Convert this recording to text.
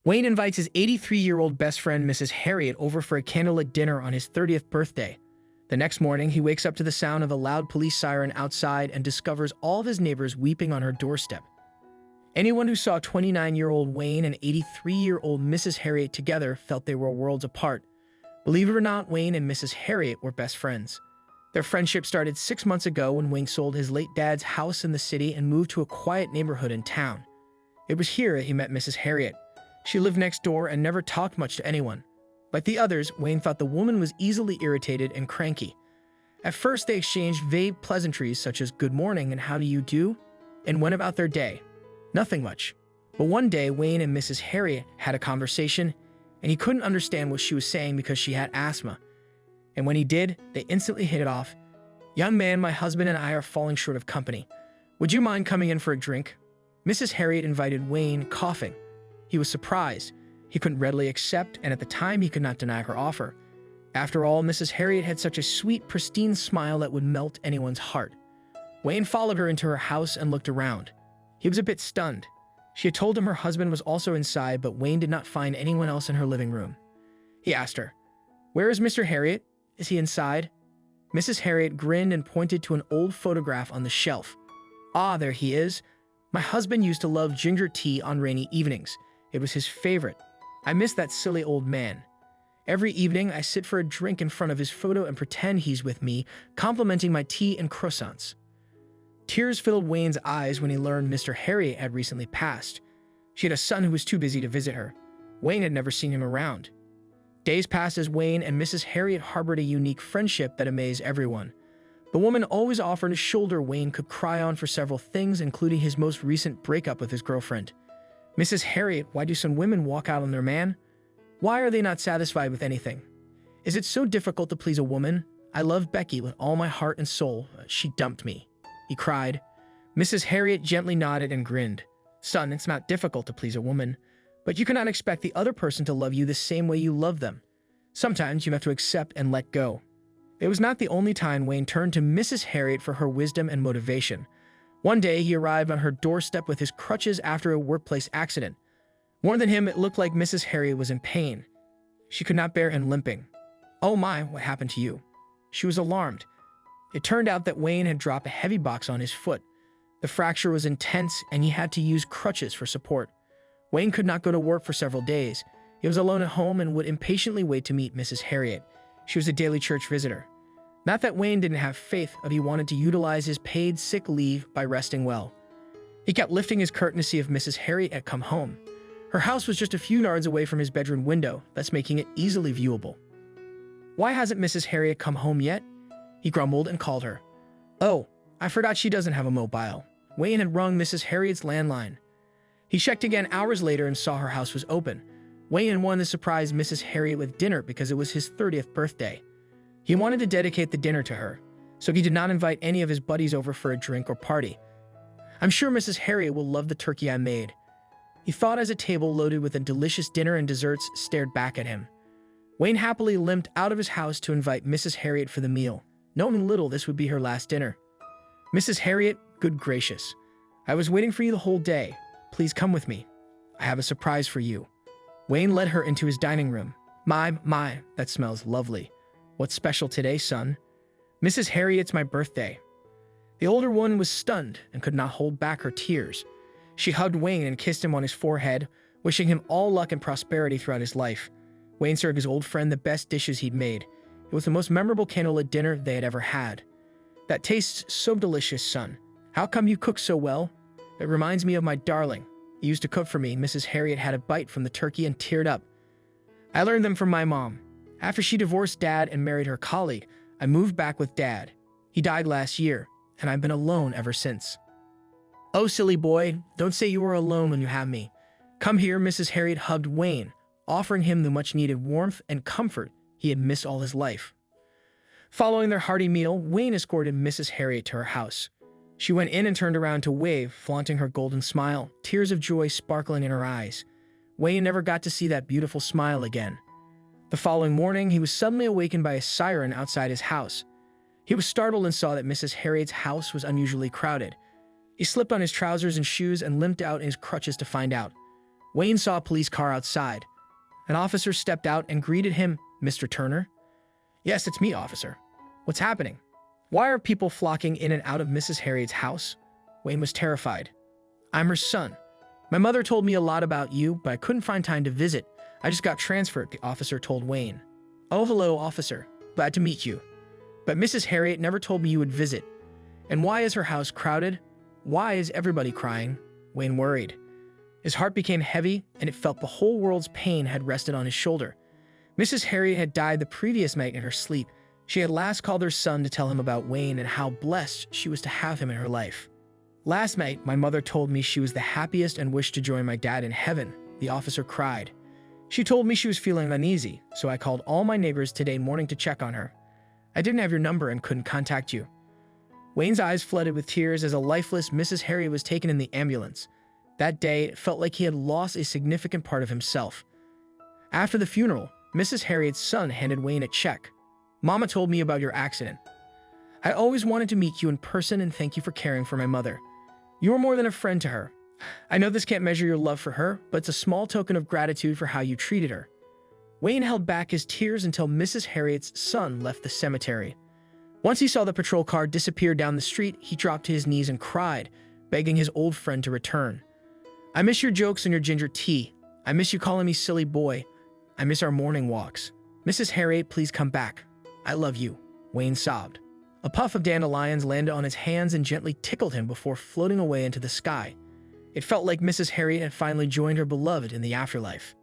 Wayne invites his 83-year-old best friend, Mrs. Harriet, over for a candlelit dinner on his 30th birthday. The next morning, he wakes up to the sound of a loud police siren outside and discovers all of his neighbors weeping on her doorstep. Anyone who saw 29-year-old Wayne and 83-year-old Mrs. Harriet together felt they were worlds apart. Believe it or not, Wayne and Mrs. Harriet were best friends. Their friendship started 6 months ago when Wayne sold his late dad's house in the city and moved to a quiet neighborhood in town. It was here that he met Mrs. Harriet. She lived next door and never talked much to anyone. Like the others, Wayne thought the woman was easily irritated and cranky. At first, they exchanged vague pleasantries such as "good morning" and "how do you do?" and went about their day. Nothing much. But one day, Wayne and Mrs. Harriet had a conversation, and he couldn't understand what she was saying because she had asthma. And when he did, they instantly hit it off. "Young man, my husband and I are falling short of company. Would you mind coming in for a drink?" Mrs. Harriet invited Wayne, coughing. He was surprised. He couldn't readily accept, and at the time he could not deny her offer. After all, Mrs. Harriet had such a sweet, pristine smile that would melt anyone's heart. Wayne followed her into her house and looked around. He was a bit stunned. She had told him her husband was also inside, but Wayne did not find anyone else in her living room. He asked her, "Where is Mr. Harriet? Is he inside?" Mrs. Harriet grinned and pointed to an old photograph on the shelf. "Ah, there he is. My husband used to love ginger tea on rainy evenings. It was his favorite. I miss that silly old man. Every evening, I sit for a drink in front of his photo and pretend he's with me, complimenting my tea and croissants." Tears filled Wayne's eyes when he learned Mr. Harriet had recently passed. She had a son who was too busy to visit her. Wayne had never seen him around. Days passed as Wayne and Mrs. Harriet harbored a unique friendship that amazed everyone. The woman always offered a shoulder Wayne could cry on for several things, including his most recent breakup with his girlfriend. "Mrs. Harriet, why do some women walk out on their man? Why are they not satisfied with anything? Is it so difficult to please a woman? I love Becky with all my heart and soul. She dumped me," he cried. Mrs. Harriet gently nodded and grinned. "Son, it's not difficult to please a woman, but you cannot expect the other person to love you the same way you love them. Sometimes you have to accept and let go." It was not the only time Wayne turned to Mrs. Harriet for her wisdom and motivation. One day, he arrived on her doorstep with his crutches after a workplace accident. More than him, it looked like Mrs. Harriet was in pain. She could not bear him limping. "Oh my, what happened to you?" She was alarmed. It turned out that Wayne had dropped a heavy box on his foot. The fracture was intense, and he had to use crutches for support. Wayne could not go to work for several days. He was alone at home and would impatiently wait to meet Mrs. Harriet. She was a daily church visitor. Not that Wayne didn't have faith, but he wanted to utilize his paid sick leave by resting well. He kept lifting his curtain to see if Mrs. Harriet had come home. Her house was just a few yards away from his bedroom window, thus making it easily viewable. "Why hasn't Mrs. Harriet come home yet?" He grumbled and called her. "Oh, I forgot she doesn't have a mobile." Wayne had rung Mrs. Harriet's landline. He checked again hours later and saw her house was open. Wayne had wanted to surprise Mrs. Harriet with dinner because it was his 30th birthday. He wanted to dedicate the dinner to her, so he did not invite any of his buddies over for a drink or party. "I'm sure Mrs. Harriet will love the turkey I made," he thought as a table loaded with a delicious dinner and desserts stared back at him. Wayne happily limped out of his house to invite Mrs. Harriet for the meal, knowing little this would be her last dinner. "Mrs. Harriet, good gracious. I was waiting for you the whole day. Please come with me. I have a surprise for you." Wayne led her into his dining room. My, that smells lovely. What's special today, son?" "Mrs. Harriet, it's my birthday." The older woman was stunned and could not hold back her tears. She hugged Wayne and kissed him on his forehead, wishing him all luck and prosperity throughout his life. Wayne served his old friend the best dishes he'd made. It was the most memorable candlelit dinner they had ever had. "That tastes so delicious, son. How come you cook so well? It reminds me of my darling. He used to cook for me." Mrs. Harriet had a bite from the turkey and teared up. "I learned them from my mom. After she divorced Dad and married her colleague, I moved back with Dad. He died last year, and I've been alone ever since." "Oh, silly boy, don't say you are alone when you have me. Come here." Mrs. Harriet hugged Wayne, offering him the much-needed warmth and comfort he had missed all his life. Following their hearty meal, Wayne escorted Mrs. Harriet to her house. She went in and turned around to wave, flaunting her golden smile, tears of joy sparkling in her eyes. Wayne never got to see that beautiful smile again. The following morning, he was suddenly awakened by a siren outside his house. He was startled and saw that Mrs. Harriet's house was unusually crowded. He slipped on his trousers and shoes and limped out in his crutches to find out. Wayne saw a police car outside. An officer stepped out and greeted him. "Mr. Turner?" "Yes, it's me, officer. What's happening? Why are people flocking in and out of Mrs. Harriet's house?" Wayne was terrified. "I'm her son. My mother told me a lot about you, but I couldn't find time to visit. I just got transferred," the officer told Wayne. "Oh, hello, officer. Glad to meet you. But Mrs. Harriet never told me you would visit. And why is her house crowded? Why is everybody crying?" Wayne worried. His heart became heavy, and it felt the whole world's pain had rested on his shoulder. Mrs. Harriet had died the previous night in her sleep. She had last called her son to tell him about Wayne and how blessed she was to have him in her life. "Last night, my mother told me she was the happiest and wished to join my dad in heaven," the officer cried. "She told me she was feeling uneasy, so I called all my neighbors today morning to check on her. I didn't have your number and couldn't contact you." Wayne's eyes flooded with tears as a lifeless Mrs. Harriet was taken in the ambulance. That day, it felt like he had lost a significant part of himself. After the funeral, Mrs. Harriet's son handed Wayne a check. "Mama told me about your accident. I always wanted to meet you in person and thank you for caring for my mother. You were more than a friend to her. I know this can't measure your love for her, but it's a small token of gratitude for how you treated her." Wayne held back his tears until Mrs. Harriet's son left the cemetery. Once he saw the patrol car disappear down the street, he dropped to his knees and cried, begging his old friend to return. "I miss your jokes and your ginger tea. I miss you calling me silly boy. I miss our morning walks. Mrs. Harriet, please come back. I love you," Wayne sobbed. A puff of dandelions landed on his hands and gently tickled him before floating away into the sky. It felt like Mrs. Harriet had finally joined her beloved in the afterlife.